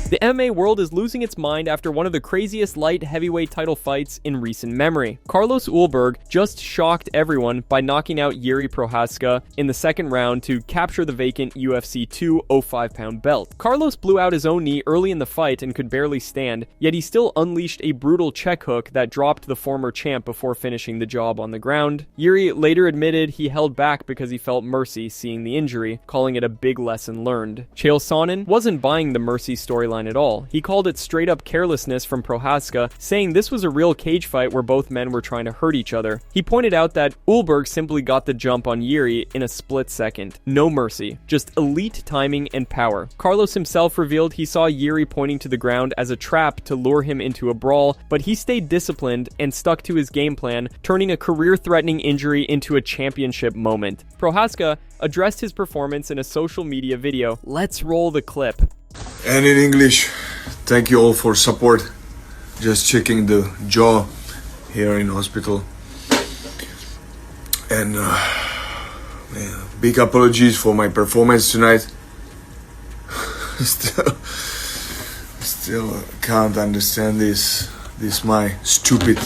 The MMA world is losing its mind after one of the craziest light heavyweight title fights in recent memory. Carlos Ulberg just shocked everyone by knocking out Jiri Prochazka in the second round to capture the vacant UFC 205-pound belt. Carlos blew out his own knee early in the fight and could barely stand, yet he still unleashed a brutal check hook that dropped the former champ before finishing the job on the ground. Jiri later admitted he held back because he felt mercy seeing the injury, calling it a big lesson learned. Chael Sonnen wasn't buying the mercy storyline at all. He called it straight up carelessness from Prochazka, saying this was a real cage fight where both men were trying to hurt each other. He pointed out that Ulberg simply got the jump on Jiri in a split second. No mercy, just elite timing and power. Carlos himself revealed he saw Jiri pointing to the ground as a trap to lure him into a brawl, but he stayed disciplined and stuck to his game plan, turning a career-threatening injury into a championship moment. Prochazka addressed his performance in a social media video. Let's roll the clip. And in English, thank you all for support. Just checking the jaw here in hospital. And big apologies for my performance tonight. Still can't understand this my stupid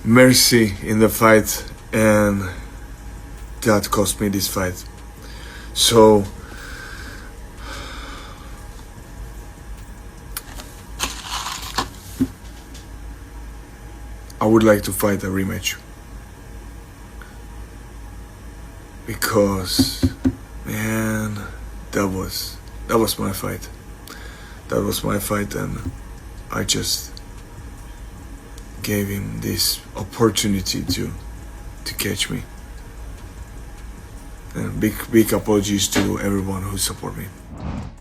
mercy in the fight, and that cost me this fight. So I would like to fight a rematch, because man, that was my fight. That was my fight, and I just gave him this opportunity to catch me. And big apologies to everyone who support me.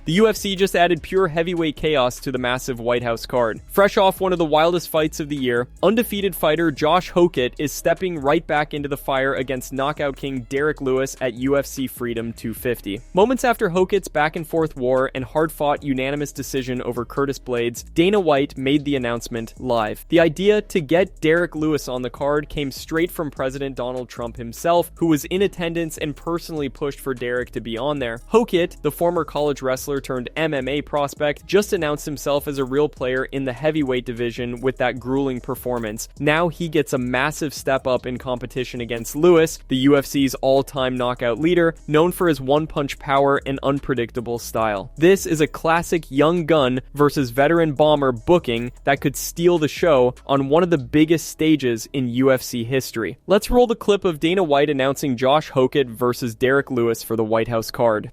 The UFC just added pure heavyweight chaos to the massive White House card. Fresh off one of the wildest fights of the year, undefeated fighter Josh Hokit is stepping right back into the fire against knockout king Derrick Lewis at UFC Freedom 250. Moments after Hokit's back-and-forth war and hard-fought unanimous decision over Curtis Blaydes, Dana White made the announcement live. The idea to get Derrick Lewis on the card came straight from President Donald Trump himself, who was in attendance and personally pushed for Derrick to be on there. Hokit, the former college wrestler turned MMA prospect, just announced himself as a real player in the heavyweight division with that grueling performance. Now he gets a massive step up in competition against Lewis, the UFC's all-time knockout leader, known for his one-punch power and unpredictable style. This is a classic young gun versus veteran bomber booking that could steal the show on one of the biggest stages in UFC history. Let's roll the clip of Dana White announcing Josh Hokit versus Derrick Lewis for the White House card.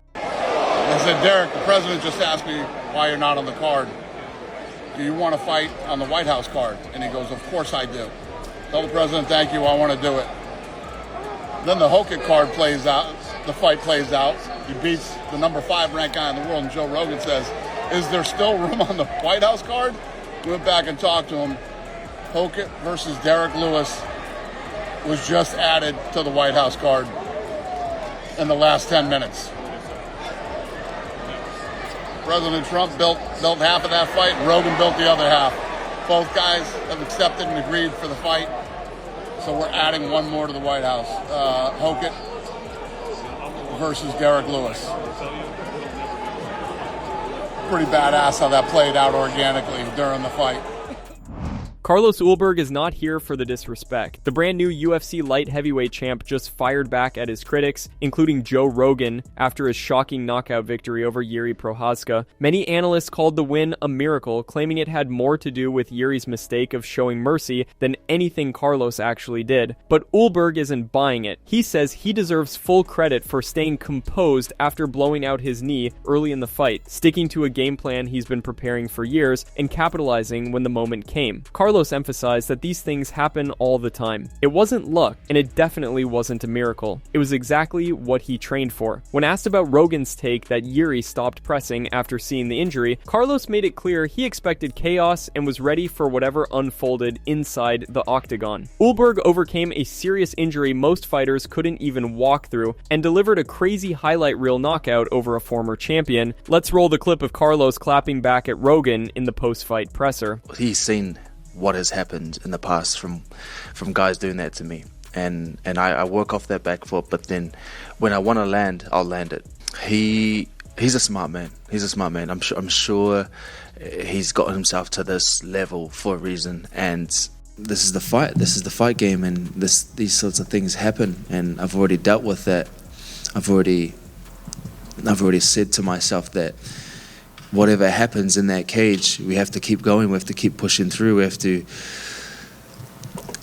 I said, Derrick, the president just asked me why you're not on the card. Do you want to fight on the White House card? And he goes, of course I do. Tell the president, thank you, I want to do it. Then the Hokit card plays out, the fight plays out. He beats the number 5 ranked guy in the world, and Joe Rogan says, is there still room on the White House card? We went back and talked to him. Hokit versus Derrick Lewis was just added to the White House card in the last 10 minutes. President Trump built half of that fight, and Rogan built the other half. Both guys have accepted and agreed for the fight, so we're adding one more to the White House. Hokit versus Derrick Lewis. Pretty badass how that played out organically during the fight. Carlos Ulberg is not here for the disrespect. The brand new UFC light heavyweight champ just fired back at his critics, including Joe Rogan, after his shocking knockout victory over Jiri Prochazka. Many analysts called the win a miracle, claiming it had more to do with Jiri's mistake of showing mercy than anything Carlos actually did. But Ulberg isn't buying it. He says he deserves full credit for staying composed after blowing out his knee early in the fight, sticking to a game plan he's been preparing for years and capitalizing when the moment came. Carlos emphasized that these things happen all the time. It wasn't luck, and it definitely wasn't a miracle. It was exactly what he trained for. When asked about Rogan's take that Jiri stopped pressing after seeing the injury, Carlos made it clear he expected chaos and was ready for whatever unfolded inside the octagon. Ulberg overcame a serious injury most fighters couldn't even walk through and delivered a crazy highlight reel knockout over a former champion. Let's roll the clip of Carlos clapping back at Rogan in the post-fight presser. He's seen what has happened in the past from guys doing that to me, and I work off that back foot, but then when I want to land, I'll land it. He He's a smart man. He's a smart man. I'm sure he's got himself to this level for a reason. And this is the fight. This is the fight game, and these sorts of things happen. And I've already dealt with that. I've already said to myself that whatever happens in that cage, we have to keep going. We have to keep pushing through. We have to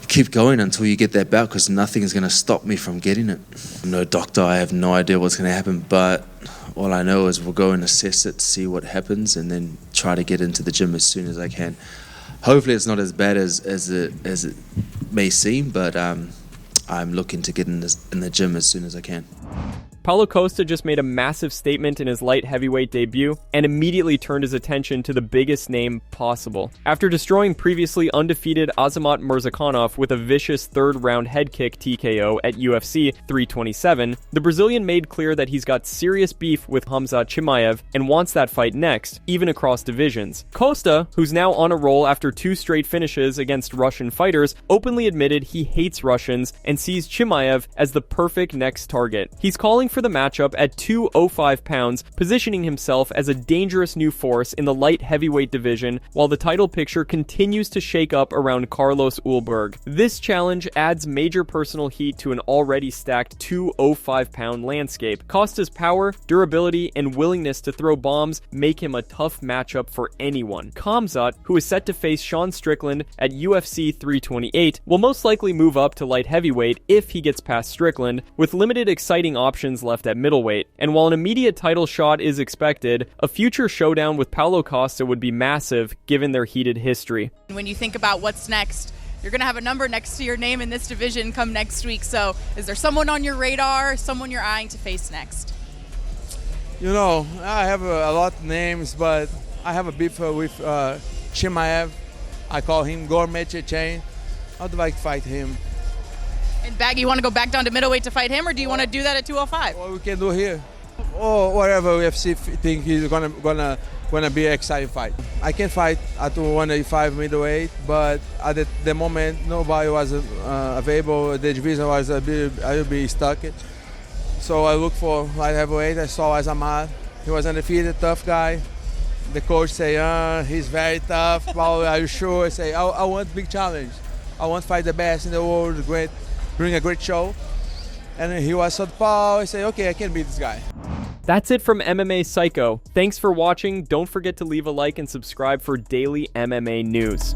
keep going until you get that belt, because nothing is going to stop me from getting it. I'm no doctor. I have no idea what's going to happen, but all I know is we'll go and assess it, see what happens, and then try to get into the gym as soon as I can. Hopefully it's not as bad as it may seem, but I'm looking to get in the gym as soon as I can. Paulo Costa just made a massive statement in his light heavyweight debut and immediately turned his attention to the biggest name possible. After destroying previously undefeated Azamat Murzakanov with a vicious third-round head kick TKO at UFC 327, the Brazilian made clear that he's got serious beef with Khamzat Chimaev and wants that fight next, even across divisions. Costa, who's now on a roll after 2 straight finishes against Russian fighters, openly admitted he hates Russians and sees Chimaev as the perfect next target. He's calling for the matchup at 205 pounds, positioning himself as a dangerous new force in the light heavyweight division, while the title picture continues to shake up around Carlos Ulberg. This challenge adds major personal heat to an already stacked 205-pound landscape. Costa's power, durability, and willingness to throw bombs make him a tough matchup for anyone. Khamzat, who is set to face Sean Strickland at UFC 328, will most likely move up to light heavyweight if he gets past Strickland, with limited exciting options left at middleweight. And while an immediate title shot is expected, a future showdown with Paulo Costa would be massive given their heated history. When you think about what's next, you're going to have a number next to your name in this division come next week. So is there someone on your radar, someone you're eyeing to face next? You know, I have a lot of names, but I have a beef with Chimaev. I call him Gourmet Chechen. I'd like to fight him. And you want to go back down to middleweight to fight him, or do you want to do that at 205? What we can do here, or whatever UFC think is gonna be an exciting fight. I can fight at 185 middleweight, but at the moment nobody was available. The division was I will be stuck. So I look for light heavyweight. I saw Azamat. He was undefeated, tough guy. The coach say, he's very tough. Paulo, are you sure? I say, I want big challenge. I want to fight the best in the world. Bring a great show. And he was so Paul. I say, okay, I can beat this guy. That's it from MMA Psycho. Thanks for watching. Don't forget to leave a like and subscribe for daily MMA news.